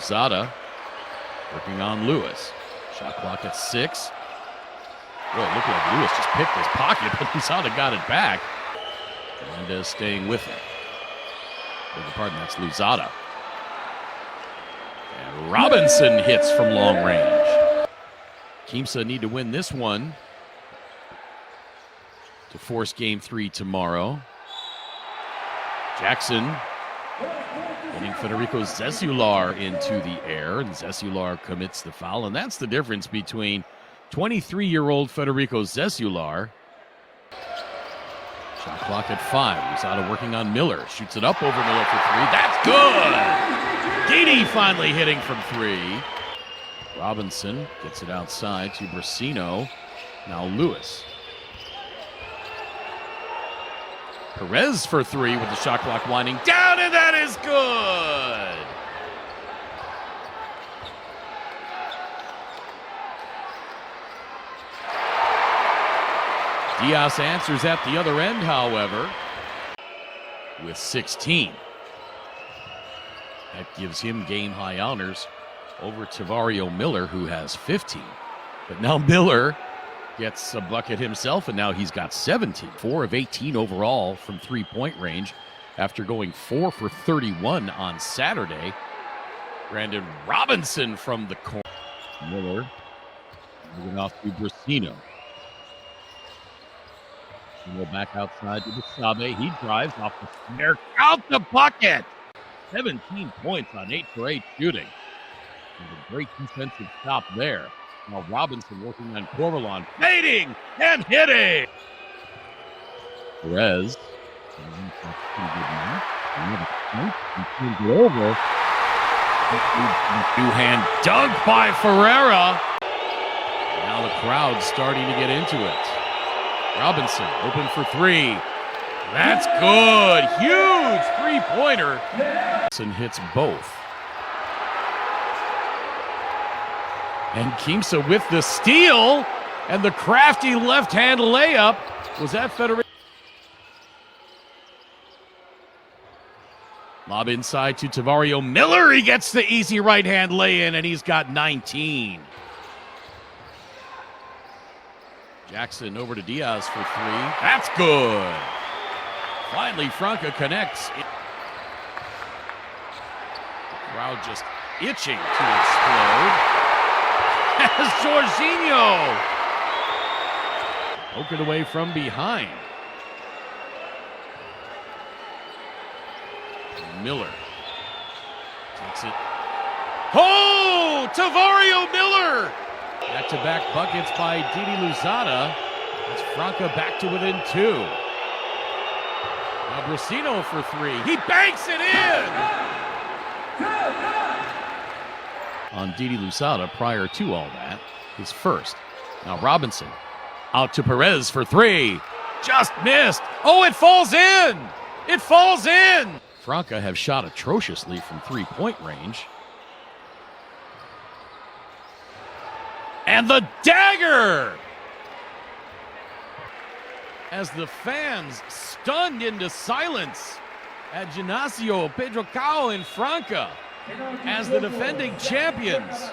Luzada working on Lewis. Shot clock at 6. Boy, it looked like Lewis just picked his pocket, but Luzada got it back. Hernandez staying with him. Beg your pardon, that's Luzada. And Robinson hits from long range. Quimsa need to win this one to force game 3 tomorrow. Jackson getting Federico Zesular into the air, and Zesular commits the foul, and that's the difference between 23-year-old Federico Zesular. Shot clock at 5. Luzada working on Miller. Shoots it up over Miller for 3. That's good! Didi finally hitting from 3. Robinson gets it outside to Brasino. Now Lewis. Perez for 3 with the shot clock winding down, and that is good! Diaz answers at the other end, however, with 16. That gives him game-high honors over Tavario Miller, who has 15. But now Miller gets a bucket himself, and now he's got 17. 4 of 18 overall from three-point range after going 4 for 31 on Saturday. Brandon Robinson from the corner. Miller moving off to Brasino. Go back outside to Basabe. He drives off the snare. Out the bucket! 17 points on 8 for 8 shooting. And a great defensive stop there. Now Robinson working on Corvalon. Fading and hitting! Perez. Over. Two-hand dunk by Ferreira. Now the crowd's starting to get into it. Robinson open for 3. That's good. Huge three-pointer. Robinson hits both. And Quimsa with the steal. And the crafty left-hand layup. Was that Federico? Lob inside to Tavario Miller. He gets the easy right-hand lay-in, and he's got 19. Jackson over to Diaz for 3. That's good. Finally, Franca connects. The crowd just itching to explode. As Jorginho poke it away from behind. Miller takes it. Oh, Tavario Miller! Back-to-back buckets by Didi Luzada. That's Franca back to within 2. Now Brasino for 3. He banks it in! On Didi Luzada prior to all that, his first. Now Robinson out to Perez for 3. Just missed. Oh, it falls in! It falls in! Franca have shot atrociously from three-point range. And the dagger! As the fans stunned into silence at Ginásio Pedro Cao in Franca as the defending champions.